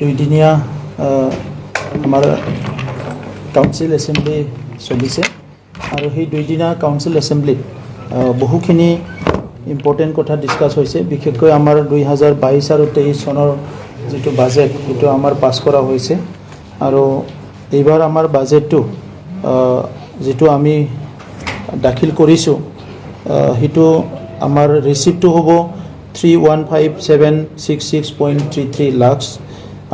দুইদিনীয়া আমাৰ council assembly চলিছে আৰু সেই দুইদিনীয়া কাউন্সিল এছেম্বলিত বহুখিনি ইম্পৰ্টেণ্ট কথা ডিছকাছ হৈছে। বিশেষকৈ আমাৰ 2022 আৰু 23 চনৰ যিটো বাজেট সেইটো আমাৰ পাছ কৰা হৈছে আৰু এইবাৰ আমাৰ বাজেটটো যিটো আমি দাখিল কৰিছোঁ সেইটো আমাৰ ৰিচিপ্টটো হ'ব 315,766.33 লাখ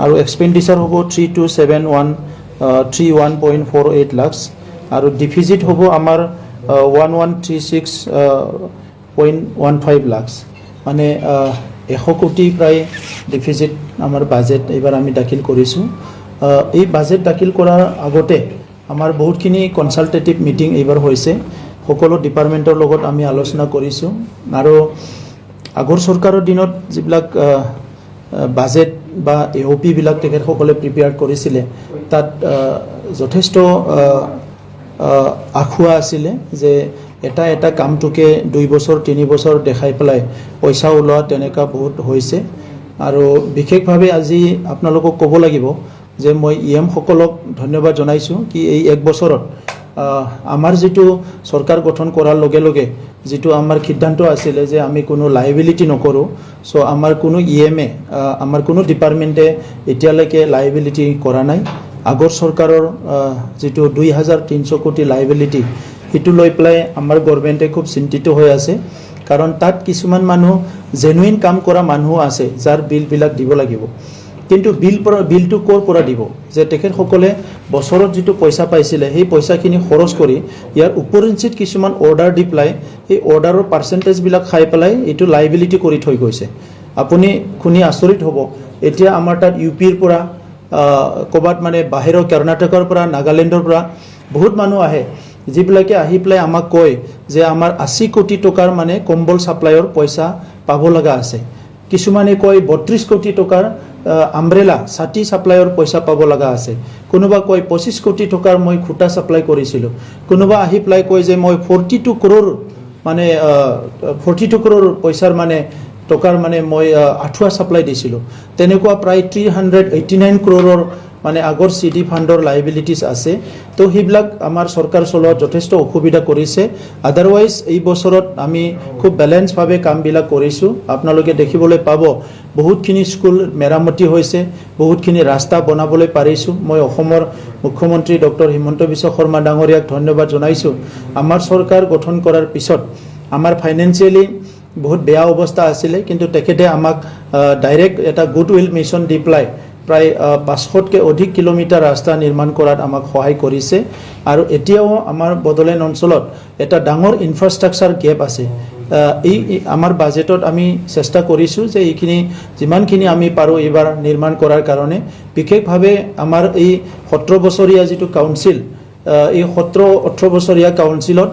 আৰু এক্সপেণ্ডিচাৰ হ'ব 327131.48 লাখ আৰু ডিফিজিট হ'ব আমাৰ 1136.15 লাখ, মানে 100 কোটি প্ৰায় ডিফিজিট আমাৰ বাজেট এইবাৰ আমি দাখিল কৰিছোঁ। এই বাজেট দাখিল কৰাৰ আগতে আমাৰ বহুতখিনি কনচালটেটিভ মিটিং এইবাৰ হৈছে, সকলো ডিপাৰ্টমেণ্টৰ লগত আমি আলোচনা কৰিছোঁ আৰু আগৰ চৰকাৰৰ দিনত যিবিলাক বাজেট বা AOP বিলাক তেখেতসকলে প্ৰিপেয়াৰ কৰিছিলে তাত যথেষ্ট আখুৱা আছিলে যে এটা কামটোকে 2 বছৰ 3 বছৰ দেখাই পেলাই পইচা ওলোৱা তেনেকুৱা বহুত হৈছে। আৰু বিশেষভাৱে আজি আপোনালোকক ক'ব লাগিব যে মই EM সকলক ধন্যবাদ জনাইছোঁ কি এই 1 বছৰত আমাৰ যিটো চৰকাৰ গঠন কৰাৰ লগে লগে যিটো আমাৰ সিদ্ধান্ত আছিলে যে আমি কোনো লাইবিলিটি নকৰোঁ, চ' আমাৰ কোনো EMA আমাৰ কোনো ডিপাৰ্টমেণ্টে এতিয়ালৈকে লাইবিলিটি কৰা নাই। আগৰ চৰকাৰৰ যিটো 2300 কোটি লাইবিলিটি সেইটো লৈ পেলাই আমাৰ গভৰ্ণমেণ্টে খুব চিন্তিত হৈ আছে, কাৰণ তাত কিছুমান মানুহ জেনুইন কাম কৰা মানুহ আছে যাৰ বিলবিলাক দিব লাগিব, কিন্তু বিলটো ক'ৰ পৰা দিব? যে তেখেতসকলে বছৰত যিটো পইচা পাইছিলে সেই পইচাখিনি খৰচ কৰি ইয়াৰ উপৰিঞ্চিত কিছুমান অৰ্ডাৰ দি পেলাই সেই অৰ্ডাৰৰ পাৰ্চেণ্টেজবিলাক খাই পেলাই এইটো লাইবিলিটি কৰি থৈ গৈছে। আপুনি শুনি আচৰিত হ'ব, এতিয়া আমাৰ তাত UPৰ পৰা ক'ৰবাত মানে বাহিৰৰ কৰ্ণাটকৰ পৰা নাগালেণ্ডৰ পৰা বহুত মানুহ আহে, যিবিলাকে আহি পেলাই আমাক কয় যে আমাৰ 80 কোটি টকাৰ মানে কম্বল ছাপ্লাইৰ পইচা পাব লগা আছে। কিছুমানে কয় 32 কোটি টকাৰ আমব্ৰেলা ছাতি ছাপ্লাইৰ পইচা পাব লগা আছে। কোনোবা কয় 25 কোটি টকাৰ মই খুঁটা ছাপ্লাই কৰিছিলোঁ। কোনোবা আহি পেলাই কয় যে মই 42 কৰোৰ মানে 42 কৰোৰ পইচাৰ মানে টকাৰ মানে মই আঁঠুৱা ছাপ্লাই দিছিলোঁ। তেনেকুৱা প্ৰায় 389 কৰোৰৰ মানে আগৰ CD ফাণ্ডৰ লাইবিলিটিছ আছে। তো সেইবিলাক আমাৰ চৰকাৰ চলোৱাত যথেষ্ট অসুবিধা কৰিছে। আদাৰৱাইজ এই বছৰত আমি খুব বেলেঞ্চভাৱে কামবিলাক কৰিছোঁ। আপোনালোকে দেখিবলৈ পাব বহুতখিনি স্কুল মেৰামতি হৈছে, বহুতখিনি ৰাস্তা বনাবলৈ পাৰিছোঁ। মই অসমৰ মুখ্যমন্ত্ৰী ডক্টৰ হিমন্ত বিশ্ব শৰ্মা ডাঙৰীয়াক ধন্যবাদ জনাইছোঁ। আমাৰ চৰকাৰ গঠন কৰাৰ পিছত আমাৰ ফাইনেন্সিয়েলি বহুত বেয়া অৱস্থা আছিলে, কিন্তু তেখেতে আমাক ডাইৰেক্ট এটা গুডউইল মিছন দি পেলাই প্ৰায় 500তকৈ অধিক কিলোমিটাৰ ৰাস্তা নিৰ্মাণ কৰাত আমাক সহায় কৰিছে। আৰু এতিয়াও আমাৰ বড়োলেণ্ড অঞ্চলত এটা ডাঙৰ ইনফ্ৰাষ্ট্ৰাকচাৰ গেপ আছে। এই আমাৰ বাজেটত আমি চেষ্টা কৰিছোঁ যে এইখিনি যিমানখিনি আমি পাৰোঁ এইবাৰ নিৰ্মাণ কৰাৰ কাৰণে। বিশেষভাৱে আমাৰ এই 17 বছৰীয়া যিটো কাউন্সিল, এই 17-18 বছৰীয়া কাউন্সিলত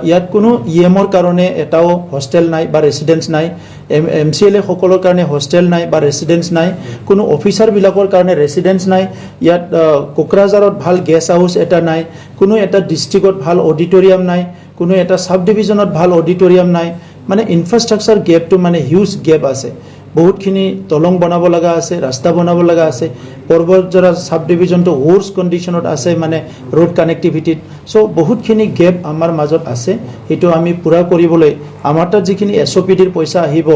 ইয়াত কোনো EMৰ কাৰণে এটাও হোষ্টেল নাই বা ৰেচিডেঞ্চ নাই, MCLA সকলৰ কাৰণে হোষ্টেল নাই বা ৰেচিডেঞ্চ নাই, কোনো অফিচাৰবিলাকৰ কাৰণে ৰেচিডেঞ্চ নাই। ইয়াত কোকৰাঝাৰত ভাল গেষ্ট হাউচ এটা নাই, কোনো এটা ডিষ্ট্ৰিক্টত ভাল অডিটৰিয়াম নাই, কোনো এটা চাব ডিভিজনত ভাল অডিটৰিয়াম নাই। মানে ইনফ্ৰাষ্ট্ৰাকচাৰ গেপটো মানে হিউজ গেপ আছে। বহুতখিনি দলং বনাব লগা আছে, ৰাস্তা বনাব লগা আছে। পৰ্বতজৰা চাব ডিভিজনটো ৱৰ্ছ কণ্ডিশ্যনত আছে, মানে ৰোড কানেক্টিভিটিত। চ' বহুতখিনি গেপ আমাৰ মাজত আছে। সেইটো আমি পূৰা কৰিবলৈ আমাৰ তাত যিখিনি SOPDৰ পইচা আহিব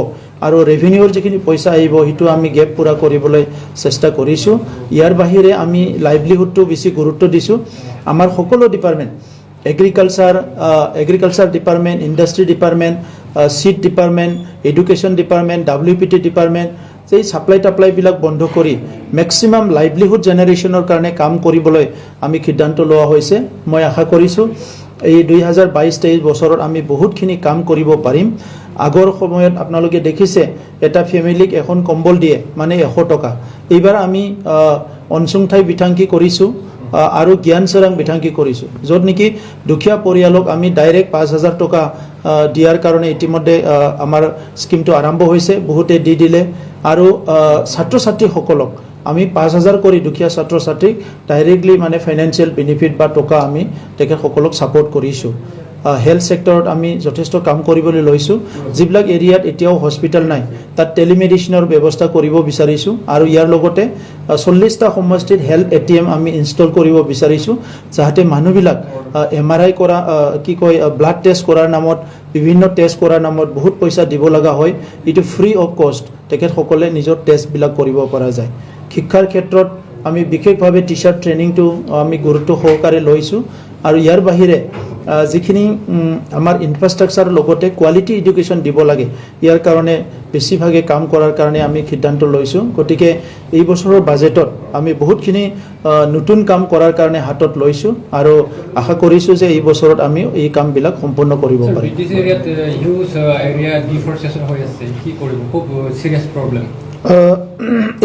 আৰু ৰেভিনিউৰ যিখিনি পইচা আহিব সেইটো আমি গেপ পূৰা কৰিবলৈ চেষ্টা কৰিছোঁ। ইয়াৰ বাহিৰে আমি লাইভলিহুডটো বেছি গুৰুত্ব দিছোঁ। আমাৰ সকলো department, agriculture department, industry department, seed department, education department, WPT department, এই ছাপ্লাইবিলাক বন্ধ কৰি মেক্সিমাম লাইভলিহুড জেনেৰেশ্যনৰ কাৰণে কাম কৰিবলৈ আমি সিদ্ধান্ত লোৱা হৈছে। মই আশা কৰিছোঁ এই 2022-23 বছৰত আমি বহুতখিনি কাম কৰিব পাৰিম। আগৰ সময়ত আপোনালোকে দেখিছে এটা ফেমিলিক এখন কম্বল দিয়ে মানে 100 টকা। এইবাৰ আমি অনচুংথাই বিথাংকি কৰিছোঁ আৰু জ্ঞান চৰাং বিথাংকি কৰিছোঁ, য'ত নেকি দুখীয়া পৰিয়ালক আমি ডাইৰেক্ট 5000 টকা দিয়াৰ কাৰণে ইতিমধ্যে আমাৰ স্কিমটো আৰম্ভ হৈছে, বহুতে দি দিলে। আৰু ছাত্ৰ ছাত্ৰীসকলক আমি 5000 কৰি দুখীয়া ছাত্ৰ ছাত্ৰীক ডাইৰেক্টলি মানে ফাইনেন্সিয়েল বেনিফিট বা টকা আমি তেখেতসকলক ছাপোৰ্ট কৰিছোঁ। হেল্থ সেক্টৰত আমি যথেষ্ট কাম কৰিবলৈ লৈছোঁ যিবিলাক এৰিয়াত এতিয়াও হস্পিটেল নাই তাত টেলিমেডিচিনৰ ব্যৱস্থা কৰিব বিচাৰিছোঁ আৰু ইয়াৰ লগতে 40টা সমষ্টিত হেল্থ ATM আমি ইনষ্টল কৰিব বিচাৰিছোঁ যাতে মানুহবিলাক MRI কৰা কি কয় ব্লাড টেষ্ট কৰাৰ নামত বিভিন্ন টেষ্ট কৰাৰ নামত বহুত পইচা দিব লগা হয় ইটো ফ্ৰী অফ কষ্ট তেখেতসকলে নিজৰ টেষ্টবিলাক কৰিব পৰা যায় শিক্ষাৰ ক্ষেত্ৰত আমি বিশেষভাৱে টিচাৰ ট্ৰেইনিংটো আমি গুৰুত্ব সহকাৰে লৈছোঁ আৰু ইয়াৰ বাহিৰে যিখিনি আমাৰ ইনফ্ৰাষ্ট্ৰাকচাৰ লগতে কোৱালিটি এডুকেশ্যন দিব লাগে ইয়াৰ কাৰণে বেছিভাগে কাম কৰাৰ কাৰণে আমি সিদ্ধান্ত লৈছোঁ গতিকে এই বছৰৰ বাজেটত আমি বহুতখিনি নতুন কাম কৰাৰ কাৰণে হাতত লৈছোঁ আৰু আশা কৰিছোঁ যে এই বছৰত আমি এই কামবিলাক সম্পূৰ্ণ কৰিব পাৰিম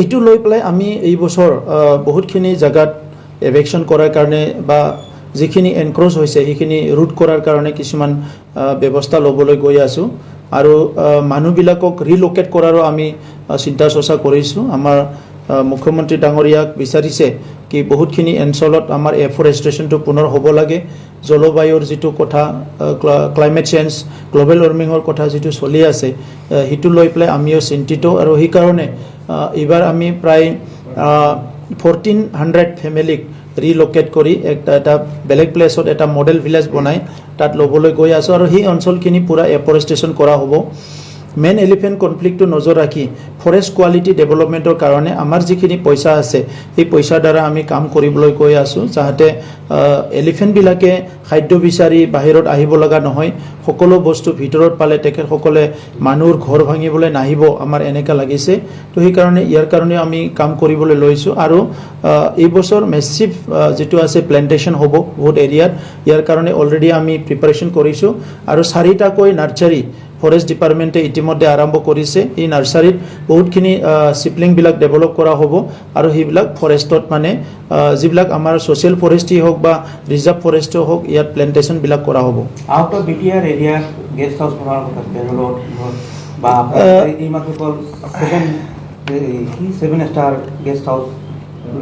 এইটো লৈ পেলাই আমি এই বছৰ বহুতখিনি জেগাত এভেকশ্যন কৰাৰ কাৰণে বা যিখিনি এনক্ৰ'চ হৈছে সেইখিনি ৰুট কৰাৰ কাৰণে কিছুমান ব্যৱস্থা ল'বলৈ গৈ আছোঁ আৰু মানুহবিলাকক ৰিলোকেট কৰাৰো আমি চিন্তা চৰ্চা কৰিছোঁ আমাৰ মুখ্যমন্ত্ৰী ডাঙৰীয়াক বিচাৰিছে কি বহুতখিনি অঞ্চলত আমাৰ এফৰেষ্টেশ্যনটো পুনৰ হ'ব লাগে জলবায়ুৰ যিটো কথা ক্লাইমেট চেঞ্জ গ্ল'বেল ৱাৰ্মিঙৰ কথা যিটো চলি আছে সেইটো লৈ পেলাই আমিও চিন্তিত আৰু সেইকাৰণে এইবাৰ আমি প্ৰায় 1400 ফেমিলিক ৰিলোকেট কৰি এটা বেলেগ প্লেছত এটা মডেল ভিলেজ বনাই তাত ল'বলৈ গৈ আছোঁ আৰু সেই অঞ্চলখিনি পূৰা এফৰেষ্টেশ্যন কৰা হ'ব মেইন এলিফেণ্ট কনফ্লিক্টটো নজৰ ৰাখি ফৰেষ্ট কোৱালিটি ডেভেলপমেণ্টৰ কাৰণে আমাৰ যিখিনি পইচা আছে সেই পইচাৰ দ্বাৰা আমি কাম কৰিবলৈ গৈ আছোঁ যাতে এলিফেণ্টবিলাকে খাদ্য বিচাৰি বাহিৰত আহিব লগা নহয় সকলো বস্তু ভিতৰত পালে তেখেতসকলে মানুহৰ ঘৰ ভাঙিবলৈ নাহিব আমাৰ এনেকুৱা লাগিছে তো সেইকাৰণে ইয়াৰ কাৰণে আমি কাম কৰিবলৈ লৈছোঁ আৰু এই বছৰ মেচিভ যিটো আছে প্লেণ্টেশ্যন হ'ব বহুত এৰিয়াত ইয়াৰ কাৰণে অলৰেডি আমি প্ৰিপাৰেশ্যন কৰিছোঁ আৰু 4টাকৈ নাৰ্চাৰী ফৰেষ্ট ডিপাৰ্টমেণ্টে ইতিমধ্যে আৰম্ভ কৰিছে এই নাৰ্চাৰীত বহুতখিনি চিপলিংবিলাক ডেভেলপ কৰা হ'ব আৰু সেইবিলাক ফৰেষ্টত মানে যিবিলাক আমাৰ ছ'চিয়েল ফৰেষ্টেই হওক বা ৰিজাৰ্ভ ফৰেষ্টেই হওক ইয়াত প্লেণ্টেশ্যনবিলাক কৰা হ'ব out of BTR area guest house বনোৱাৰ কথা বেংগলোৰ বা এই মাত্ৰ 7 ষ্টাৰ গেষ্ট হাউচ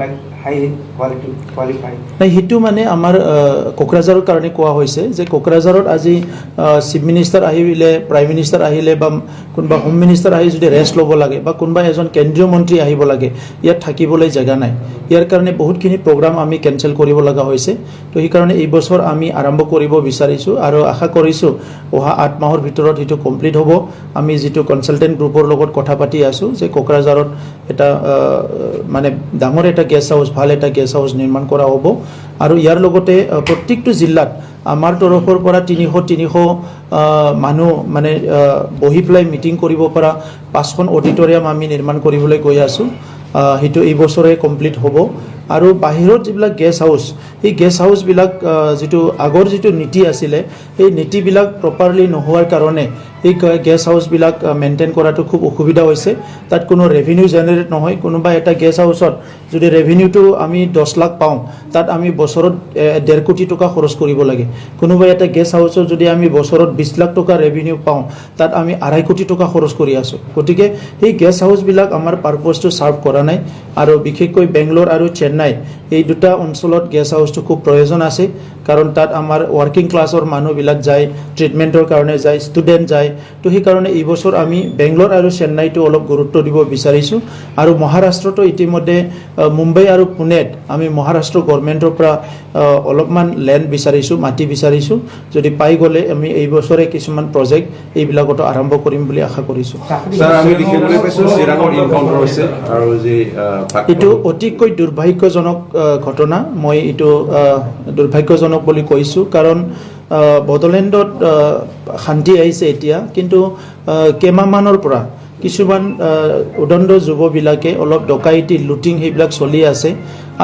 লাইক হাই কোৱালিটি কোৱালিফাই নাই সেইটো মানে আমাৰ কোকৰাঝাৰৰ কাৰণে কোৱা হৈছে যে কোকৰাঝাৰত আজি চিফ মিনিষ্টাৰ আহিলে প্ৰাইম মিনিষ্টাৰ আহিলে বা কোনোবা হোম মিনিষ্টাৰ আহি যদি ৰেষ্ট ল'ব লাগে বা কোনোবা এজন কেন্দ্ৰীয় মন্ত্ৰী আহিব লাগে ইয়াত থাকিবলৈ জেগা নাই ইয়াৰ কাৰণে বহুতখিনি প্ৰগ্ৰাম আমি কেঞ্চেল কৰিব লগা হৈছে তো সেইকাৰণে এই বছৰ আমি আৰম্ভ কৰিব বিচাৰিছোঁ আৰু আশা কৰিছোঁ অহা 8 মাহৰ ভিতৰত সেইটো কমপ্লিট হ'ব আমি যিটো কনচালটেণ্ট গ্ৰুপৰ লগত কথা পাতি আছোঁ যে কোকৰাঝাৰত এটা মানে ডাঙৰ এটা গেষ্ট হাউচ ভাল এটা গেষ্ট হাউচ নিৰ্মাণ কৰা হ'ব আৰু ইয়াৰ লগতে প্ৰত্যেকটো জিলাত আমাৰ তৰফৰ পৰা 300 মানুহ মানে বহি পেলাই মিটিং কৰিব পৰা 5খন অডিটৰিয়াম আমি নিৰ্মাণ কৰিবলৈ গৈ আছোঁ সেইটো এই বছৰে কমপ্লিট হ'ব আৰু বাহিৰত যিবিলাক গেষ্ট হাউচ এই গেষ্ট হাউচবিলাক যিটো আগৰ যিটো নীতি আছিলে এই নীতিবিলাক প্ৰপাৰলি নোহোৱাৰ কাৰণে এই গেষ্ট হাউচবিলাক মেইনটেইন কৰাটো খুব অসুবিধা হৈছে তাত কোনো ৰেভিনিউ জেনেৰেট নহয় কোনোবা এটা গেষ্ট হাউচত যদি ৰেভিনিউটো আমি 10 লাখ পাওঁ তাত আমি বছৰত 1.5 কোটি টকা খৰচ কৰিব লাগে কোনোবা এটা গেষ্ট হাউচত যদি আমি বছৰত 20 লাখ টকা ৰেভিনিউ পাওঁ তাত আমি 2.5 কোটি টকা খৰচ কৰি আছোঁ গতিকে এই গেষ্ট হাউচবিলাক আমাৰ পাৰপজটো ছাৰ্ভ কৰা নাই আৰু বিশেষকৈ বেংগলোৰ আৰু চেন্নাই এই দুটা অঞ্চলত গেষ্ট হাউচটো খুব প্ৰয়োজন আছে কাৰণ তাত আমাৰ ৱৰ্কিং ক্লাছৰ মানুহবিলাক যায় ট্ৰিটমেণ্টৰ কাৰণে যায় ষ্টুডেণ্ট যায় তো সেইকাৰণে এই বছৰ আমি বেংগলোৰ আৰু চেন্নাইটো অলপ গুৰুত্ব দিব বিচাৰিছোঁ আৰু মহাৰাষ্ট্ৰতো ইতিমধ্যে মুম্বাই আৰু পুনেত আমি মহাৰাষ্ট্ৰ গভৰ্ণমেণ্টৰ পৰা অলপমান লেণ্ড বিচাৰিছোঁ মাটি বিচাৰিছোঁ যদি পাই গ'লে আমি এই বছৰে কিছুমান প্ৰজেক্ট এইবিলাকতো আৰম্ভ কৰিম বুলি আশা কৰিছোঁ এইটো অতিকৈ দুৰ্ভাগ্যজনক ঘটনা মই এইটো দুৰ্ভাগ্যজনক বুলি কৈছোঁ কাৰণ বড়োলেণ্ডত শান্তি আহিছে এতিয়া কিন্তু কেইমাহমানৰ পৰা কিছুমান উদণ্ড যুৱবিলাকে অলপ ডকাইতি লুটিং সেইবিলাক চলি আছে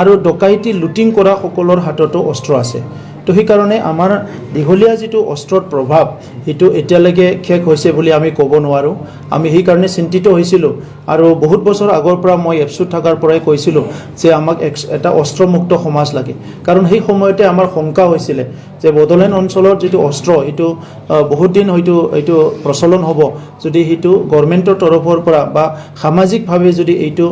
আৰু ডকাইতি লুটিং কৰা সকলৰ হাততো অস্ত্ৰ আছে তো সেইকাৰণে আমাৰ দীঘলীয়া যিটো অস্ত্ৰৰ প্ৰভাৱ সেইটো এতিয়ালৈকে শেষ হৈছে বুলি আমি ক'ব নোৱাৰোঁ আমি সেইকাৰণে চিন্তিত হৈছিলোঁ আৰু বহুত বছৰ আগৰ পৰা মই এপছুত থকাৰ পৰাই কৈছিলোঁ যে আমাক এটা অস্ত্ৰমুক্ত সমাজ লাগে কাৰণ সেই সময়তে আমাৰ শংকা হৈছিলে যে বড়োলেণ্ড অঞ্চলৰ যিটো অস্ত্ৰ সেইটো বহুত দিন হয়তো এইটো প্ৰচলন হ'ব যদি সেইটো গভৰ্ণমেণ্টৰ তৰফৰ পৰা বা সামাজিকভাৱে যদি এইটো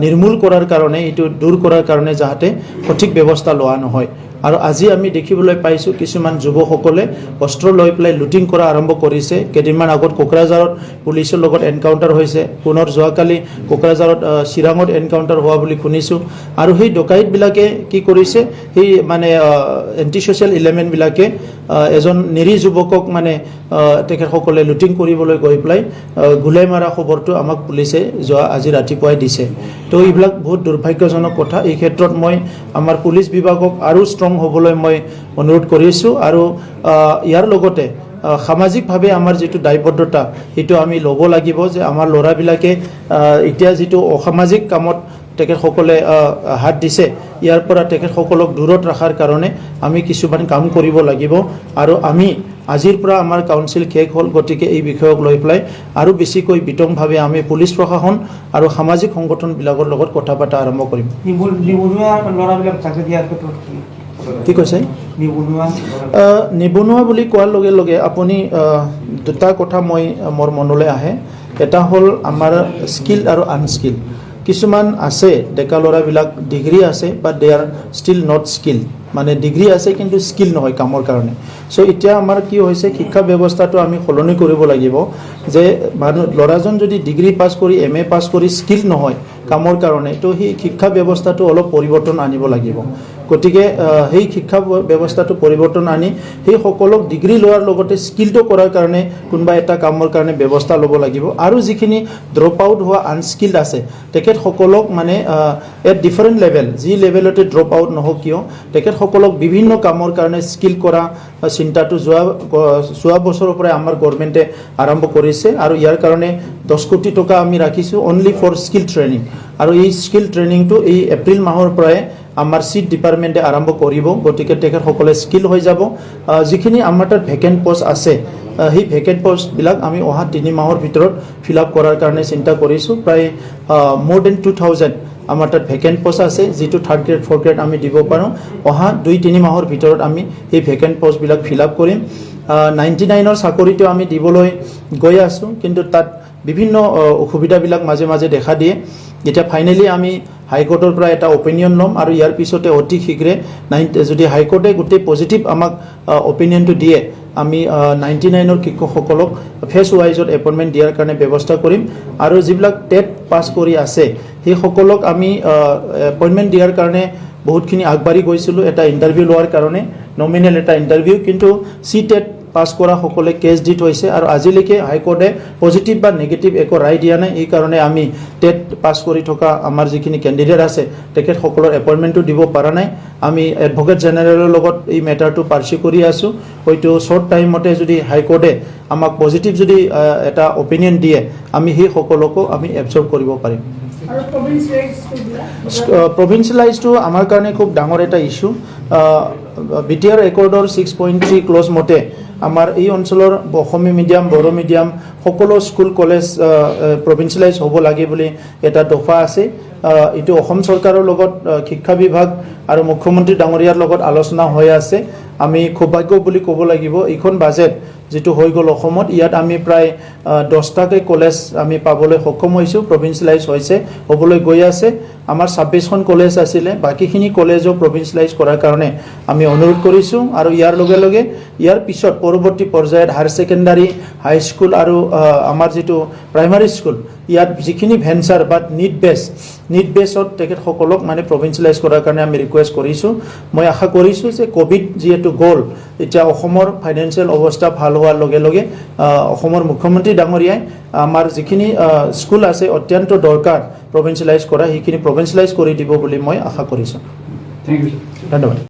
নিৰ্মূল কৰাৰ কাৰণে এইটো দূৰ কৰাৰ কাৰণে যাতে সঠিক ব্যৱস্থা লোৱা নহয় আৰু আজি আমি দেখিবলৈ পাইছোঁ কিছুমান যুৱকসকলে অস্ত্ৰ লৈ পেলাই লুটিং কৰা আৰম্ভ কৰিছে। কেইদিনমান আগত কোকৰাঝাৰত পুলিচৰ লগত এনকাউণ্টাৰ হৈছে, পুনৰ যোৱাকালি কোকৰাঝাৰত চিৰাঙত এনকাউণ্টাৰ হোৱা বুলি শুনিছোঁ। আৰু সেই ডকাইতবিলাকে কি কৰিছে, সেই মানে এণ্টি ছ'চিয়েল ইলেমেণ্টবিলাকে এজন নিৰীহ যুৱকক মানে তেখেতসকলে লুটিং কৰিবলৈ গৈ পেলাই গুলাই মাৰা খবৰটো আমাক পুলিচে আজি ৰাতিপুৱাই দিছে। তো এইবিলাক বহুত দুৰ্ভাগ্যজনক কথা। এই ক্ষেত্ৰত মই আমাৰ পুলিচ বিভাগক আৰু ষ্ট্ৰং হ'বলৈ মই অনুৰোধ কৰিছোঁ। আৰু ইয়াৰ লগতে সামাজিকভাৱে আমাৰ যিটো দায়বদ্ধতা সেইটো আমি ল'ব লাগিব যে আমাৰ ল'ৰাবিলাকে এতিয়া যিটো অসামাজিক কামত তেখেতসকলে হাত দিছে, ইয়াৰ পৰা তেখেতসকলক দূৰত ৰখাৰ কাৰণে আমি কিছুমান কাম কৰিব লাগিব। আৰু আমি আজিৰ পৰা আমাৰ কাউন্সিল শেষ হ'ল, গতিকে এই বিষয়ক লৈ পেলাই আৰু বেছিকৈ বিতংভাৱে আমি পুলিচ প্ৰশাসন আৰু সামাজিক সংগঠনবিলাকৰ লগত কথা পতা আৰম্ভ কৰিম। কি কৈছে? নিবনুৱা বুলি কোৱাৰ লগে লগে আপুনি দুটা কথা মোৰ মনলৈ আহে। এটা হ'ল আমাৰ স্কিল আৰু আনস্কিল। কিছুমান আছে ডেকা ল'ৰাবিলাক ডিগ্ৰী আছে but they are still not skill, মানে ডিগ্ৰী আছে কিন্তু স্কিল নহয় কামৰ কাৰণে। চ' এতিয়া আমাৰ কি হৈছে, শিক্ষা ব্যৱস্থাটো আমি সলনি কৰিব লাগিব যে ল'ৰাজন যদি ডিগ্ৰী পাছ কৰি MA পাছ কৰি স্কিল নহয় কামৰ কাৰণে, তো সেই শিক্ষা ব্যৱস্থাটো অলপ পৰিৱৰ্তন আনিব লাগিব। গতিকে সেই শিক্ষা ব্যৱস্থাটো পৰিৱৰ্তন আনি সেই সকলক ডিগ্ৰী লোৱাৰ লগতে স্কিলটো কৰাৰ কাৰণে কোনোবা এটা কামৰ কাৰণে ব্যৱস্থা ল'ব লাগিব। আৰু যিখিনি ড্ৰপ আউট হোৱা আনস্কিল্ড আছে তেখেতসকলক মানে এট ডিফাৰেণ্ট লেভেল, যি লেভেলতে ড্ৰপ আউট নহওক কিয় তেখেতসকলক বিভিন্ন কামৰ কাৰণে স্কিল কৰা চিন্তাটো যোৱা বছৰৰ পৰাই আমাৰ গভৰ্ণমেণ্টে আৰম্ভ কৰিছে। আৰু ইয়াৰ কাৰণে 10 কোটি টকা আমি ৰাখিছোঁ অনলি ফৰ স্কিল ট্ৰেইনিং। আৰু এই স্কিল ট্ৰেইনিংটো এই এপ্ৰিল মাহৰ পৰাই আমাৰ চিট ডিপাৰ্টমেণ্টে আৰম্ভ কৰিব। গতিকে তেখেতসকলে স্কিল হৈ যাব। যিখিনি আমাৰ তাত ভেকেণ্ট পোষ্ট আছে সেই ভেকেণ্ট পোষ্টবিলাক আমি অহা 3 মাহৰ ভিতৰত ফিল আপ কৰাৰ কাৰণে চিন্তা কৰিছোঁ। প্ৰায় more than 2000 আমাৰ তাত ভেকেণ্ট পোষ্ট আছে, যিটো 3rd গ্ৰেড 4th গ্ৰেড আমি দিব পাৰোঁ। অহা 2-3 মাহৰ ভিতৰত আমি সেই ভেকেণ্ট পোষ্টবিলাক ফিল আপ কৰিম। 99ৰ চাকৰিটো আমি দিবলৈ গৈ আছোঁ, কিন্তু তাত বিভিন্ন অসুবিধাবিলাক মাজে মাজে দেখা দিয়ে। এতিয়া ফাইনেলি আমি হাইকোৰ্টৰ পৰা এটা অপিনিয়ন ল'ম আৰু ইয়াৰ পিছতে অতি শীঘ্ৰে যদি হাইকোৰ্টে গোটেই পজিটিভ আমাক অপিনিয়নটো দিয়ে, আমি 99ৰ শিক্ষকসকলক ফেচ ৱাইজত এপইণ্টমেণ্ট দিয়াৰ কাৰণে ব্যৱস্থা কৰিম। আৰু যিবিলাক টেট পাছ কৰি আছে সেইসকলক আমি এপইণ্টমেণ্ট দিয়াৰ কাৰণে বহুতখিনি আগবাঢ়ি গৈছিলোঁ এটা ইণ্টাৰভিউ লোৱাৰ কাৰণে, নমিনেল এটা ইণ্টাৰভিউ, কিন্তু টেট পাছ কৰা সকলে কেছ দি থৈছে আৰু আজিলৈকে হাইকোৰ্টে পজিটিভ বা নেগেটিভ একো ৰায় দিয়া নাই। এইকাৰণে আমি টেট পাছ কৰি থকা আমাৰ যিখিনি কেণ্ডিডেট আছে তেখেতসকলৰ এপইণ্টমেণ্টটো দিব পৰা নাই। আমি এডভোকেট জেনেৰেলৰ লগত এই মেটাৰটো পাৰ্চি কৰি আছোঁ। হয়তো শ্বৰ্ট টাইমতে যদি হাইকোৰ্টে আমাক পজিটিভ যদি এটা অপিনিয়ন দিয়ে, আমি সেই সকলকো আমি এবজৰ্ভ কৰিব পাৰিম। প্ৰভিন্সিয়েলাইজটো আমাৰ কাৰণে খুব ডাঙৰ এটা ইছ্যু। BTR একৰ্ডৰ 6.3 ক্লজ মতে আমাৰ এই অঞ্চলৰ অসমীয়া মিডিয়াম, বড়ো মিডিয়াম সকলো স্কুল কলেজ প্ৰভিন্সিয়েলাইজ হ'ব লাগে বুলি এটা দফা আছে। এইটো অসম চৰকাৰৰ লগত শিক্ষা বিভাগ আৰু মুখ্যমন্ত্ৰী ডাঙৰীয়াৰ লগত আলোচনা হৈ আছে। আমি সৌভাগ্য বুলি ক'ব লাগিব, এইখন বাজেট যিটো হৈ গ'ল অসমত, ইয়াত আমি প্ৰায় 10টাকৈ কলেজ আমি পাবলৈ সক্ষম হৈছোঁ, প্ৰভিন্সিয়েলাইজ হৈছে, হ'বলৈ গৈ আছে। আমাৰ 26খন কলেজ আছিলে, বাকীখিনি কলেজো প্ৰভিন্সিয়েলাইজ কৰাৰ কাৰণে আমি অনুৰোধ কৰিছোঁ। আৰু ইয়াৰ লগে লগে ইয়াৰ পিছত পৰৱৰ্তী পৰ্যায়ত হায়াৰ ছেকেণ্ডাৰী, হাইস্কুল আৰু আমাৰ যিটো প্ৰাইমাৰী স্কুল, ইয়াত যিখিনি ভেঞ্চাৰ বা নিট বেছত তেখেতসকলক মানে প্ৰভিন্সিয়েলাইজ কৰাৰ কাৰণে আমি ৰিকুৱেষ্ট কৰিছোঁ। মই আশা কৰিছোঁ যে ক'ভিড যিহেতু গ'ল, এতিয়া অসমৰ ফাইনেন্সিয়েল অৱস্থা ভাল হোৱাৰ লগে লগে অসমৰ মুখ্যমন্ত্ৰী ডাঙৰীয়াই আমাৰ যিখিনি স্কুল আছে অত্যন্ত দৰকাৰ প্ৰভিন্সিয়েলাইজ কৰা, সেইখিনি প্ৰভিন্সিয়েলাইজ কৰি দিব বুলি মই আশা কৰিছোঁ। ধন্যবাদ।